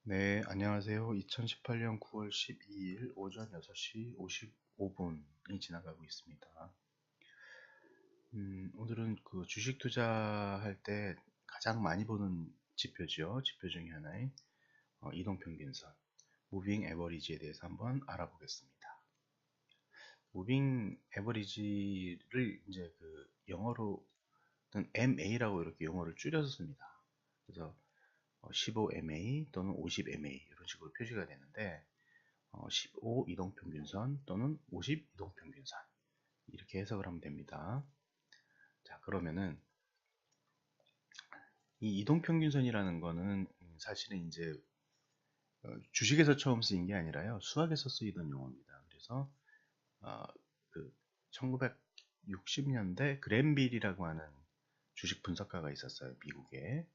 네, 안녕하세요. 2018년 9월 12일 오전 6시 55분이 지나가고 있습니다. 오늘은 그 주식 투자할 때 가장 많이 보는 지표죠. 지표 중에 하나인 이동평균선, 무빙 에버리지에 대해서 한번 알아보겠습니다. 무빙 에버리지를 이제 그 영어로는 MA라고 이렇게 용어를 줄여서 씁니다. 그래서 15MA 또는 50MA 이런 식으로 표시가 되는데 15 이동평균선 또는 50 이동평균선 이렇게 해석을 하면 됩니다. 자, 그러면은 이 이동평균선이라는 거는 사실은 이제 주식에서 처음 쓰인 게 아니라요, 수학에서 쓰이던 용어입니다. 그래서 어, 그 1960년대 그랜빌이라고 하는 주식 분석가가 있었어요, 미국에.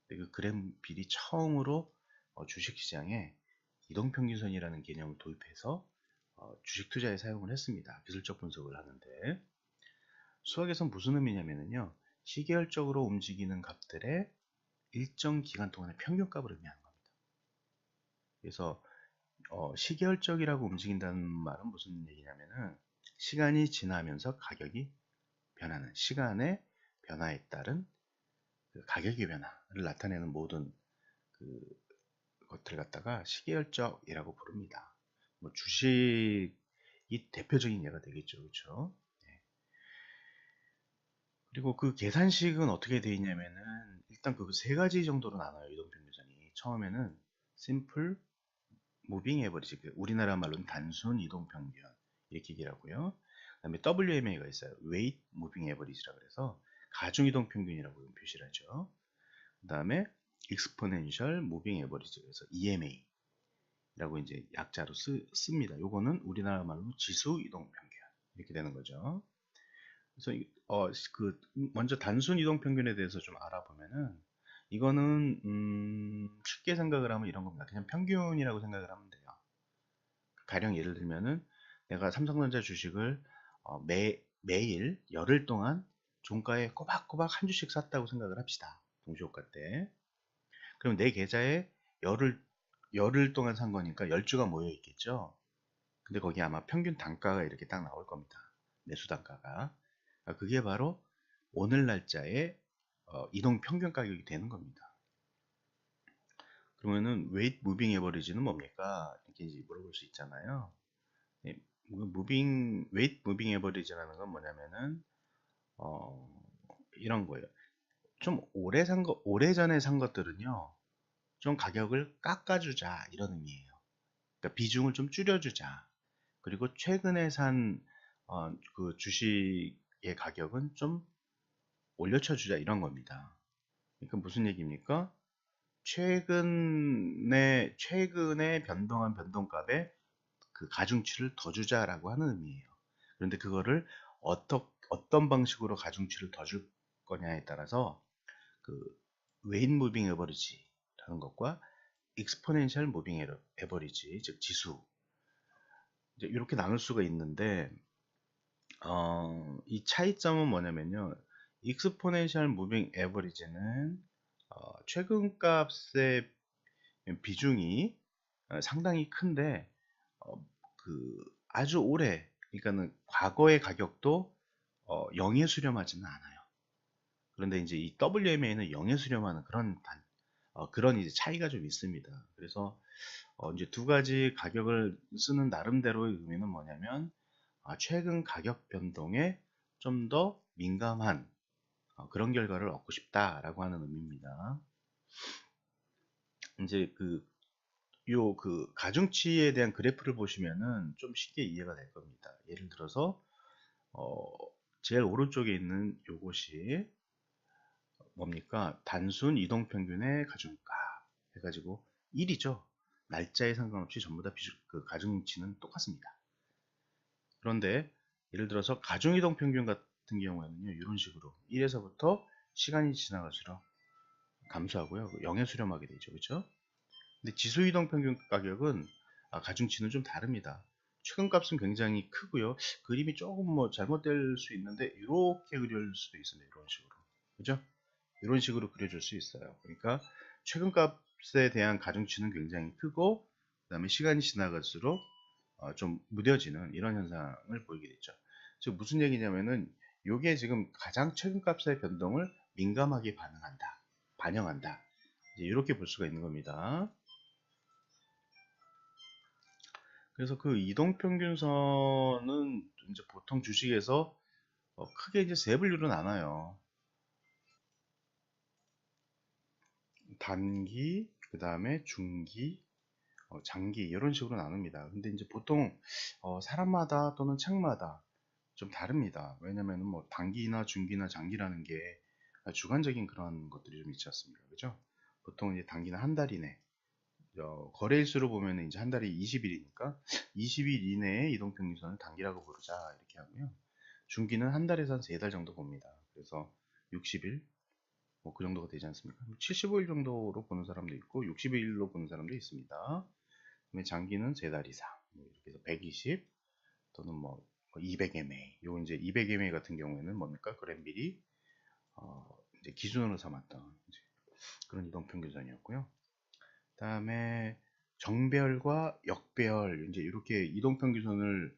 그 그랜빌이 처음으로 주식시장에 이동평균선이라는 개념을 도입해서 주식 투자에 사용을 했습니다. 기술적 분석을 하는데, 수학에선 무슨 의미냐면요, 시계열적으로 움직이는 값들의 일정 기간 동안의 평균값을 의미하는 겁니다. 그래서 시계열적이라고 움직인다는 말은 무슨 얘기냐면은 시간이 지나면서 가격이 변하는, 시간의 변화에 따른 그 가격의 변화를 나타내는 모든 그 것들을 갖다가 시계열적이라고 부릅니다. 뭐 주식이 대표적인 예가 되겠죠, 그렇죠? 네. 그리고 그 계산식은 어떻게 되어 있냐면은 일단 그 세 가지 정도로 나눠요, 이동평균선이. 처음에는 심플 무빙 에버리지, 우리나라 말로는 단순 이동평균 이렇게 얘기를 하고요. 그다음에 WMA가 있어요. 웨이트 무빙 에버리지라 그래서 가중 이동평균이라고 표시를 하죠. 그다음에 익스포넨셜 무빙 에버리지, 그래서 EMA라고 이제 약자로 씁니다. 요거는 우리나라 말로 지수 이동평균 이렇게 되는 거죠. 그래서 먼저 단순 이동 평균에 대해서 좀 알아보면은 이거는 쉽게 생각을 하면 이런 겁니다. 그냥 평균이라고 생각을 하면 돼요. 가령 예를 들면은 내가 삼성전자 주식을 매일 열흘 동안 종가에 꼬박꼬박 한 주씩 샀다고 생각을 합시다. 동시호가 때. 그럼 내 계좌에 열흘 동안 산 거니까 10주가 모여 있겠죠. 근데 거기 아마 평균 단가가 이렇게 딱 나올 겁니다. 매수 단가가. 그게 바로 오늘 날짜의 이동 평균 가격이 되는 겁니다. 그러면은 웨이트 무빙 에버리지는 뭡니까? 이렇게 이제 물어볼 수 있잖아요. 웨이트 무빙 에버리지라는 건 뭐냐면은 어, 이런 거예요. 좀 오래전에 산 것들은요, 좀 가격을 깎아주자 이런 의미예요. 그러니까 비중을 좀 줄여주자. 그리고 최근에 산 그 주식의 가격은 좀 올려쳐주자 이런 겁니다. 그러니까 무슨 얘기입니까? 최근에 변동한 변동값에 그 가중치를 더 주자라고 하는 의미예요. 그런데 그거를 어떤 방식으로 가중치를 더 줄 거냐에 따라서 그 웨인 무빙 에버리지라는 것과 익스포넨셜 무빙 에버리지, 즉 지수, 이제 이렇게 나눌 수가 있는데 이 차이점은 뭐냐면요. 익스포넨셜 무빙 에버리지는 최근 값의 비중이 상당히 큰데 그 아주 오래, 그러니까는 과거의 가격도 0에 수렴하지는 않아요. 그런데 이제 이 WMA는 0에 수렴하는 그런 이제 차이가 좀 있습니다. 그래서 이제 두 가지 가격을 쓰는 나름대로의 의미는 뭐냐면 최근 가격 변동에 좀 더 민감한 그런 결과를 얻고 싶다라고 하는 의미입니다. 이제 그 가중치에 대한 그래프를 보시면은 좀 쉽게 이해가 될 겁니다. 예를 들어서 어, 제일 오른쪽에 있는 요것이 뭡니까? 단순 이동평균의 가중가 해가지고 1이죠. 날짜에 상관없이 전부 다 그 가중치는 똑같습니다. 그런데 예를 들어서 가중이동평균 같은 경우에는요, 이런 식으로 1에서부터 시간이 지나갈수록 감소하고요, 0에 수렴하게 되죠. 그렇죠? 근데 지수이동평균 가격은 가중치는 좀 다릅니다. 최근값은 굉장히 크고요. 그림이 조금 뭐 잘못될 수 있는데 이렇게 그릴 수도 있습니다. 이런 식으로. 그죠? 이런 식으로 그려줄 수 있어요. 그러니까 최근값 최저값에 대한 가중치는 굉장히 크고, 그 다음에 시간이 지나갈수록 좀 무뎌지는 이런 현상을 보이게 됐죠. 즉 무슨 얘기냐면은 요게 지금 가장 최근값의 변동을 민감하게 반영한다. 이제 이렇게 볼 수가 있는 겁니다. 그래서 그 이동평균선은 이제 보통 주식에서 크게 이제 세 분류로 나눠요. 단기, 그 다음에 중기, 장기 이런 식으로 나눕니다. 근데 이제 보통 사람마다 또는 책마다 좀 다릅니다. 왜냐면은 뭐 단기나 중기나 장기라는 게 주관적인 그런 것들이 좀 있지 않습니까? 그죠? 보통 이제 단기는 한 달 이내, 거래일수로 보면은 이제 한 달이 20일이니까 20일 이내에 이동평균선을 단기라고 부르자 이렇게 하고요. 중기는 한 달에서 한 세 달 정도 봅니다. 그래서 60일, 뭐 그 정도가 되지 않습니까? 75일 정도로 보는 사람도 있고 60일로 보는 사람도 있습니다. 그다음에 장기는 세 달 이상, 뭐 이렇게 해서 120 또는 뭐 200MA. 요 이제 200MA 같은 경우에는 뭡니까? 그랜빌이 이제 기준으로 삼았던 이제 그런 이동평균선이었고요. 그다음에 정별과 역별, 이제 이렇게 이동평균선을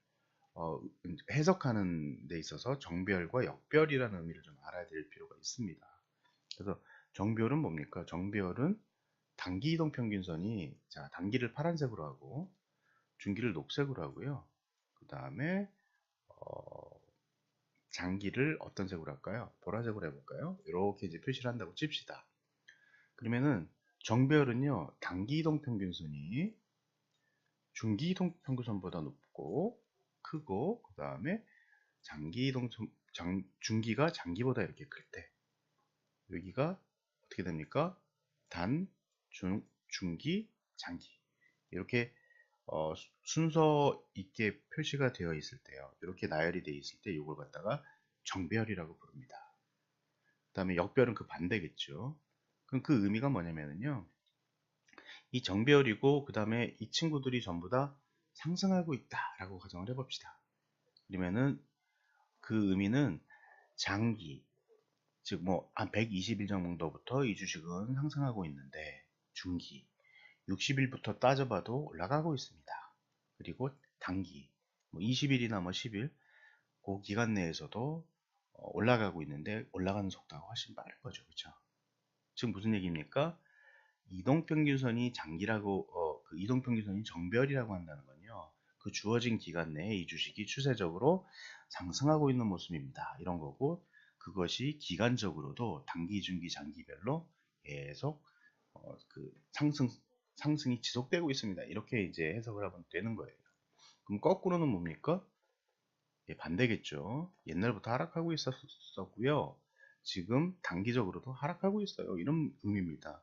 해석하는 데 있어서 정별과 역별이라는 의미를 좀 알아야 될 필요가 있습니다. 그래서 정별은 뭡니까? 정별은 단기 이동평균선이, 자, 단기를 파란색으로 하고 중기를 녹색으로 하고요. 그 다음에 장기를 어떤 색으로 할까요? 보라색으로 해볼까요? 이렇게 이제 표시를 한다고 칩시다. 그러면은 정배열은요, 단기 이동 평균선이 중기 이동 평균선보다 높고 크고, 그 다음에 장기 이동 중기가 장기보다 이렇게 클 때, 여기가 어떻게 됩니까? 단, 중기, 장기 이렇게 순서 있게 표시가 되어 있을 때요. 이렇게 나열이 되어 있을 때 이걸 갖다가 정배열이라고 부릅니다. 그 다음에 역별은 그 반대겠죠. 그럼 그 의미가 뭐냐면요. 이 정배열이고 그 다음에 이 친구들이 전부 다 상승하고 있다라고 가정을 해봅시다. 그러면은 그 의미는 장기, 즉 뭐 한 120일 정도부터 이 주식은 상승하고 있는데 중기, 60일부터 따져봐도 올라가고 있습니다. 그리고 단기, 뭐 20일이나 뭐 10일, 그 기간 내에서도 올라가고 있는데 올라가는 속도가 훨씬 빠른 거죠. 그렇죠? 지금 무슨 얘기입니까? 이동평균선이 장기라고, 그 이동평균선이 정별이라고 한다는 건요. 그 주어진 기간 내에 이 주식이 추세적으로 상승하고 있는 모습입니다. 이런 거고, 그것이 기간적으로도 단기, 중기, 장기별로 계속 그 상승이 지속되고 있습니다. 이렇게 이제 해석을 하면 되는 거예요. 그럼 거꾸로는 뭡니까? 예, 반대겠죠. 옛날부터 하락하고 있었고요. 지금 단기적으로도 하락하고 있어요. 이런 의미입니다.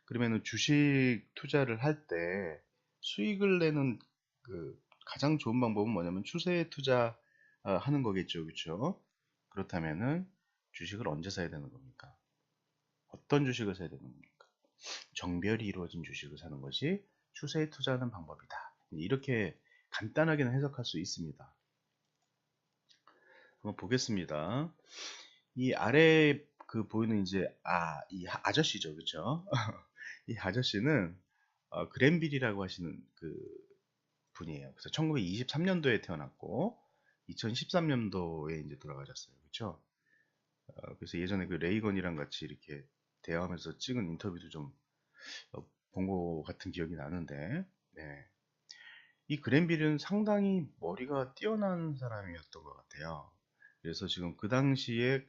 그러면 주식 투자를 할 때 수익을 내는 그 가장 좋은 방법은 뭐냐면 추세에 투자하는 거겠죠. 그렇죠? 그렇다면은 주식을 언제 사야 되는 겁니까? 어떤 주식을 사야 되는 겁니까? 정별이 이루어진 주식을 사는 것이 추세에 투자하는 방법이다. 이렇게 간단하게는 해석할 수 있습니다. 한번 보겠습니다. 이 아래 그 보이는 이제 이 아저씨죠, 그렇죠? 이 아저씨는 그랜빌이라고 하시는 그 분이에요. 그래서 1923년도에 태어났고 2013년도에 이제 돌아가셨어요, 그렇죠? 그래서 예전에 그 레이건이랑 같이 이렇게 대화하면서 찍은 인터뷰도 좀 본 것 같은 기억이 나는데, 네. 이 그랜빌은 상당히 머리가 뛰어난 사람이었던 것 같아요. 그래서 지금 그 당시에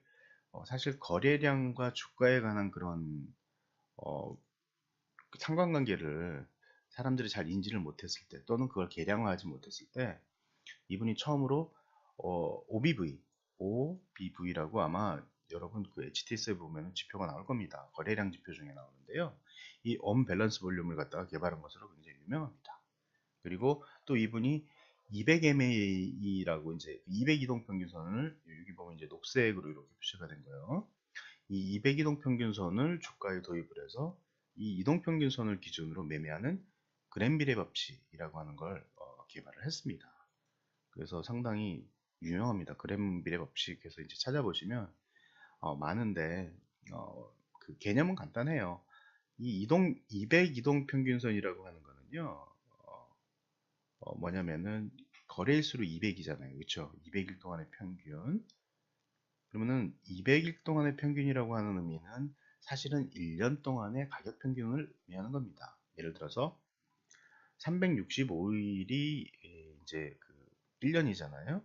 사실 거래량과 주가에 관한 그런 어, 그 상관관계를 사람들이 잘 인지를 못했을 때 또는 그걸 계량화하지 못했을 때 이분이 처음으로 OBV라고 아마 여러분 그 HTS에 보면 지표가 나올 겁니다. 거래량 지표 중에 나오는데요. 이 언밸런스 볼륨을 갖다가 개발한 것으로 굉장히 유명합니다. 그리고 또 이분이 200MA라고 이제 200이동 평균선을 여기 보면 이제 녹색으로 이렇게 표시가 된 거예요. 이 200이동 평균선을 주가에 도입을 해서 이 이동 평균선을 기준으로 매매하는 그랜빌의 법칙이라고 하는 걸 개발을 했습니다. 그래서 상당히 유명합니다. 그랜빌의 법칙에서 이제 찾아보시면 많은데 그 개념은 간단해요. 이 200 이동 평균선이라고 하는 거는요, 뭐냐면은 거래일수로 200이잖아요. 그쵸? 200일 동안의 평균. 그러면은 200일 동안의 평균이라고 하는 의미는 사실은 1년 동안의 가격 평균을 의미하는 겁니다. 예를 들어서 365일이 이제 그 1년이잖아요.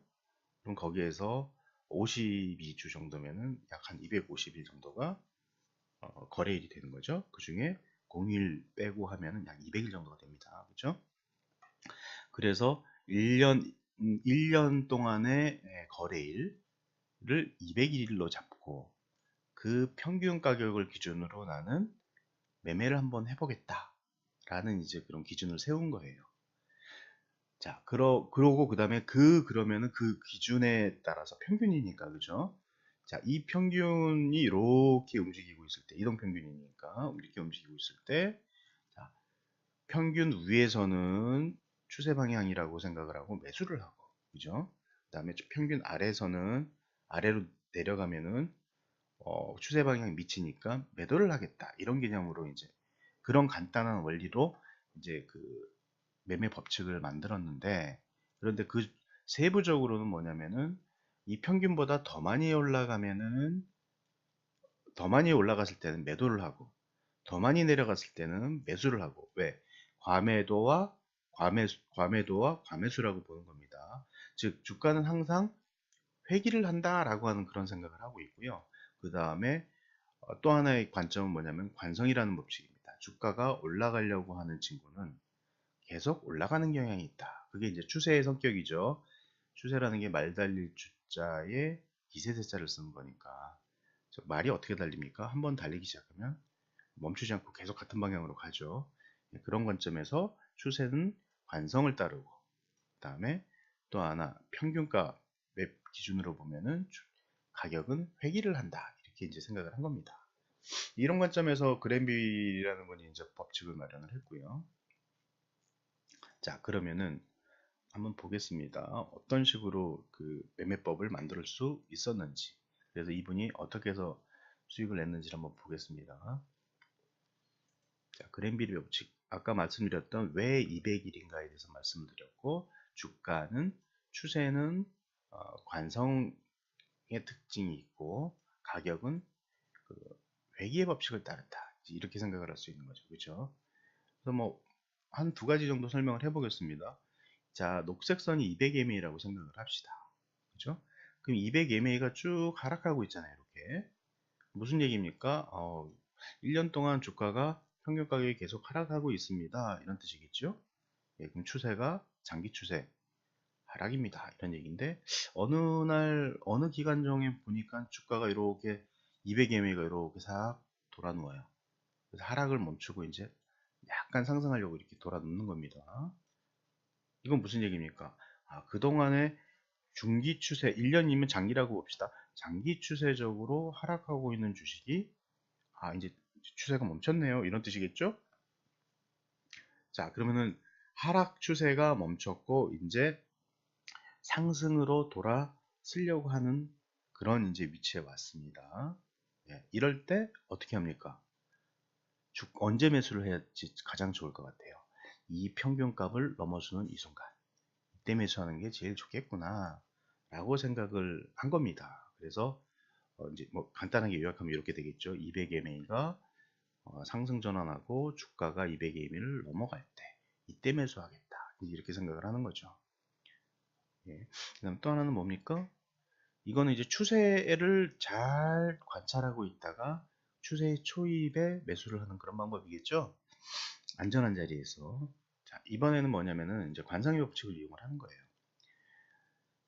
그럼 거기에서 52주 정도면은 약 한 250일 정도가 거래일이 되는 거죠. 그 중에 공휴일 빼고 하면은 약 200일 정도가 됩니다. 그죠? 그래서 1년 동안의 거래일을 200일로 잡고 그 평균 가격을 기준으로 나는 매매를 한번 해보겠다. 라는 이제 그런 기준을 세운 거예요. 자, 그러고 그 다음에 그러면은 그 기준에 따라서 평균이니까, 그죠? 자, 이 평균이 이렇게 움직이고 있을 때, 이동평균이니까 이렇게 움직이고 있을 때, 자, 평균 위에서는 추세 방향이라고 생각을 하고 매수를 하고, 그죠? 그 다음에 평균 아래에서는 아래로 내려가면은 추세 방향이 미치니까 매도를 하겠다. 이런 개념으로 이제 그런 간단한 원리로 이제 그 매매 법칙을 만들었는데, 그런데 그 세부적으로는 뭐냐면은 이 평균보다 더 많이 올라갔을 때는 매도를 하고 더 많이 내려갔을 때는 매수를 하고, 왜? 과매도와 과매도와 과매수라고 보는 겁니다. 즉 주가는 항상 회귀를 한다라고 하는 그런 생각을 하고 있고요. 그 다음에 또 하나의 관점은 뭐냐면 관성이라는 법칙입니다. 주가가 올라가려고 하는 친구는 계속 올라가는 경향이 있다. 그게 이제 추세의 성격이죠. 추세라는 게 말 달릴 주자에 기세세자를 쓰는 거니까. 말이 어떻게 달립니까? 한번 달리기 시작하면 멈추지 않고 계속 같은 방향으로 가죠. 그런 관점에서 추세는 관성을 따르고, 그 다음에 또 하나 평균가 맵 기준으로 보면은 가격은 회귀를 한다. 이렇게 이제 생각을 한 겁니다. 이런 관점에서 그랜빌이라는 분이 이제 법칙을 마련을 했고요. 자, 그러면은 한번 보겠습니다. 어떤 식으로 그 매매법을 만들 수 있었는지. 그래서 이분이 어떻게 해서 수익을 냈는지 한번 보겠습니다. 자, 그랜빌의 법칙. 아까 말씀드렸던 왜 200일인가에 대해서 말씀드렸고, 주가는 추세는 관성의 특징이 있고, 가격은 그 회귀의 법칙을 따른다. 이렇게 생각을 할 수 있는 거죠. 그렇죠? 그래서 뭐 한 두 가지 정도 설명을 해보겠습니다. 자, 녹색 선이 200MA라고 생각을 합시다. 그죠? 그럼 200MA가 쭉 하락하고 있잖아요. 이렇게. 무슨 얘기입니까? 1년 동안 주가가 평균 가격이 계속 하락하고 있습니다. 이런 뜻이겠죠? 예, 그럼 추세가 장기 추세 하락입니다. 이런 얘기인데, 어느 날, 어느 기간 중에 보니까 주가가 이렇게 200MA가 이렇게 싹 돌아 누워요. 그래서 하락을 멈추고 이제 약간 상승하려고 이렇게 돌아 눕는 겁니다. 이건 무슨 얘기입니까? 그동안에 중기 추세, 1년이면 장기라고 봅시다. 장기 추세적으로 하락하고 있는 주식이, 이제 추세가 멈췄네요. 이런 뜻이겠죠? 자, 그러면은 하락 추세가 멈췄고, 이제 상승으로 돌아서려고 하는 그런 이제 위치에 왔습니다. 예, 이럴 때 어떻게 합니까? 언제 매수를 해야지 가장 좋을 것 같아요? 이 평균값을 넘어서는 이 순간. 이때 매수하는 게 제일 좋겠구나. 라고 생각을 한 겁니다. 그래서 이제 뭐 간단하게 요약하면 이렇게 되겠죠. 200MA가 상승 전환하고 주가가 200MA를 넘어갈 때 이때 매수하겠다. 이렇게 생각을 하는 거죠. 예. 그다음 또 하나는 뭡니까? 이거는 이제 추세를 잘 관찰하고 있다가 추세의 초입에 매수를 하는 그런 방법이겠죠. 안전한 자리에서. 자, 이번에는 뭐냐면은 이제 관상의 법칙을 이용을 하는 거예요.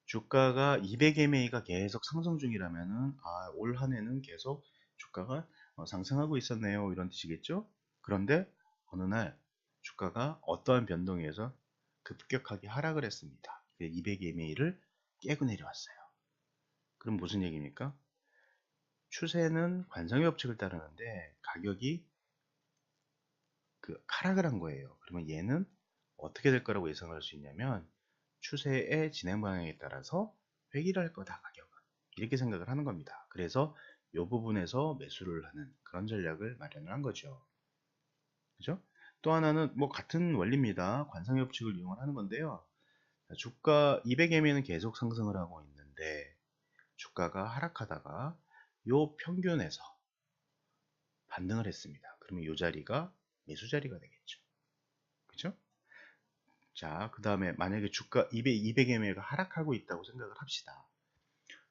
주가가 200MA가 계속 상승 중이라면은 올 한해는 계속 주가가 상승하고 있었네요. 이런 뜻이겠죠? 그런데 어느 날 주가가 어떠한 변동에 의해서 급격하게 하락을 했습니다. 200MA를 깨고 내려왔어요. 그럼 무슨 얘기입니까? 추세는 관성의 법칙을 따르는데 가격이 하락을 한 거예요. 그러면 얘는 어떻게 될 거라고 예상할 수 있냐면 추세의 진행 방향에 따라서 회귀를 할 거다, 가격은. 이렇게 생각을 하는 겁니다. 그래서 이 부분에서 매수를 하는 그런 전략을 마련을 한 거죠. 그죠? 또 하나는 뭐 같은 원리입니다. 관성의 법칙을 이용을 하는 건데요. 주가 200m에는 계속 상승을 하고 있는데 주가가 하락하다가 요 평균에서 반등을 했습니다. 그러면 이 자리가 매수 자리가 되겠죠. 그죠? 자, 그 다음에 만약에 주가 200m가 하락하고 있다고 생각을 합시다.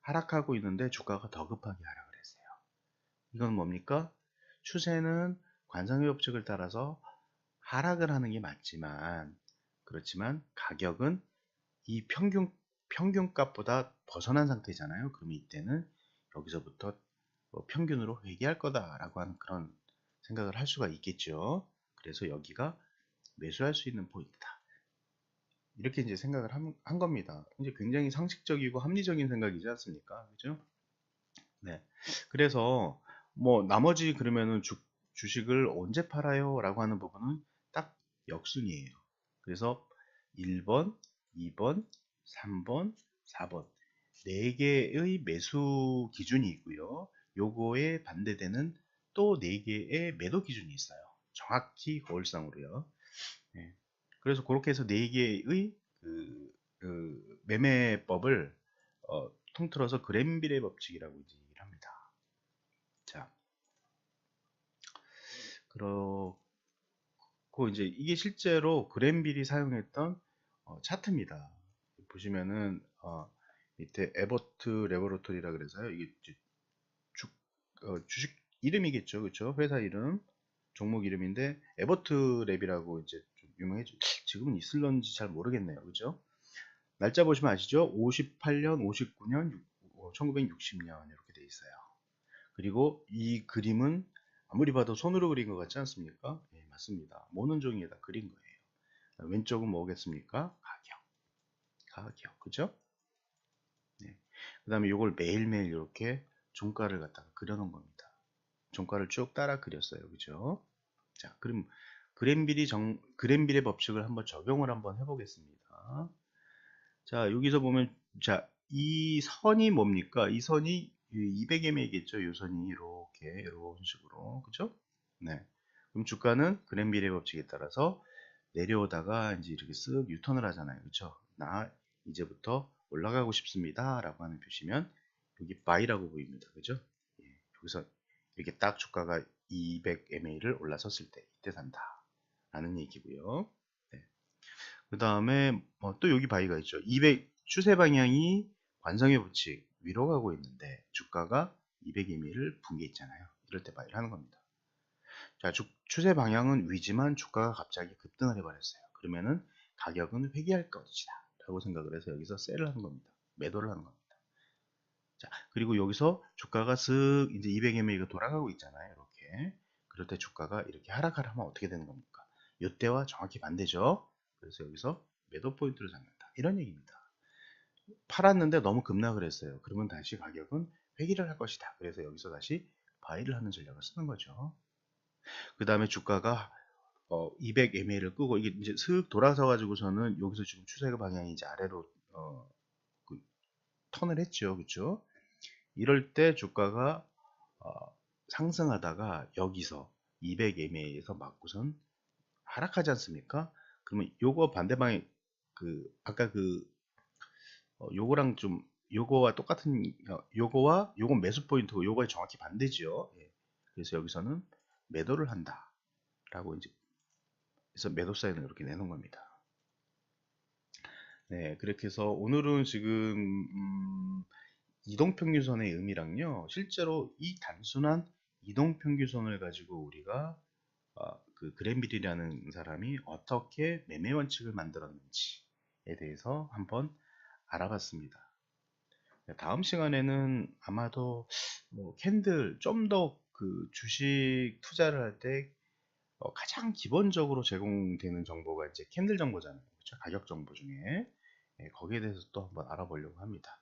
하락하고 있는데 주가가 더 급하게 하락을 했어요. 이건 뭡니까? 추세는 관성의 법칙을 따라서 하락을 하는 게 맞지만, 그렇지만 가격은 이 평균값보다 벗어난 상태잖아요. 그럼 이때는 여기서부터 평균으로 회귀할 거다라고 하는 그런 생각을 할 수가 있겠죠. 그래서 여기가 매수할 수 있는 포인트다. 이렇게 이제 생각을 한 겁니다. 이제 굉장히 상식적이고 합리적인 생각이지 않습니까? 그죠? 네. 그래서 뭐 나머지 그러면은 주식을 언제 팔아요? 라고 하는 부분은 딱 역순이에요. 그래서 1번, 2번, 3번, 4번 4개의 매수 기준이 있고요. 요거에 반대되는 또 4개의 매도 기준이 있어요. 정확히 거울상으로요. 네. 그래서 그렇게 해서 4개의 매매법을 통틀어서 그랜빌의 법칙이라고 얘기를 합니다. 자, 그렇고 이제 이게 실제로 그랜빌이 사용했던 차트입니다. 보시면은 밑에 에버트 레버러토리라 그래서요. 이게 주식 이름이겠죠, 그렇죠? 회사 이름, 종목 이름인데 에버트 랩이라고 이제 좀 유명해져. 지금은 있을런지 잘 모르겠네요, 그렇죠? 날짜 보시면 아시죠? 58년, 59년, 1960년 이렇게 돼 있어요. 그리고 이 그림은 아무리 봐도 손으로 그린 것 같지 않습니까? 네, 맞습니다. 모는 종이에다 그린 거예요. 왼쪽은 뭐겠습니까? 가격, 그죠? 네. 그 다음에 이걸 매일매일 이렇게 종가를 갖다가 그려놓은 겁니다. 종가를 쭉 따라 그렸어요, 그죠? 자, 그럼 그랜빌의 법칙을 한번 적용을 한번 해보겠습니다. 자, 여기서 보면, 자, 이 선이 뭡니까? 이 선이 200m이겠죠? 이 선이 이런 식으로. 그죠? 네. 그럼 주가는 그랜빌의 법칙에 따라서 내려오다가 이제 이렇게 쓱 유턴을 하잖아요. 그쵸? 나 이제부터 올라가고 싶습니다. 라고 하는 표시면 여기 바이라고 보입니다. 그죠? 예, 여기서 이렇게 딱 주가가 200mA를 올라섰을 때 이때 산다. 라는 얘기고요. 네. 그 다음에 또 여기 바이가 있죠. 200 추세 방향이 관성의 법칙 위로 가고 있는데 주가가 200mA를 분 게 있잖아요. 이럴 때 바이를 하는 겁니다. 자, 추세 방향은 위지만 주가가 갑자기 급등을 해버렸어요. 그러면은 가격은 회귀할 것이다. 라고 생각을 해서 여기서 셀을 하는 겁니다. 매도를 하는 겁니다. 자, 그리고 여기서 주가가 쓱 이제 200mA가 돌아가고 있잖아요. 이렇게. 그럴 때 주가가 이렇게 하락을 하면 어떻게 되는 겁니까? 이때와 정확히 반대죠. 그래서 여기서 매도 포인트를 잡는다. 이런 얘기입니다. 팔았는데 너무 급락을 했어요. 그러면 다시 가격은 회귀를 할 것이다. 그래서 여기서 다시 바이를 하는 전략을 쓰는 거죠. 그 다음에 주가가 200mA를 끄고 이게 이제 슥 돌아서 가지고서는 여기서 지금 추세 방향이 이제 아래로 그 턴을 했죠, 그렇죠? 이럴 때 주가가 어, 상승하다가 여기서 200mA에서 맞고선 하락하지 않습니까? 그러면 요거 반대방에 아까 요거랑 좀 요거와 똑같은 요거와 요건 매수 포인트고 요거에 정확히 반대죠. 예. 그래서 여기서는 매도를 한다라고 이제 그래서 매도 사인을 이렇게 내놓은 겁니다. 네, 그렇게 해서 오늘은 지금 이동평균선의 의미랑요, 실제로 이 단순한 이동평균선을 가지고 우리가 그 그랜빌이라는 사람이 어떻게 매매 원칙을 만들었는지에 대해서 한번 알아봤습니다. 다음 시간에는 아마도 뭐 캔들 좀 더 그 주식 투자를 할 때 가장 기본적으로 제공되는 정보가 이제 캔들 정보잖아요. 그렇죠? 가격 정보 중에. 예, 거기에 대해서 또 한번 알아보려고 합니다.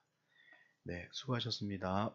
네, 수고하셨습니다.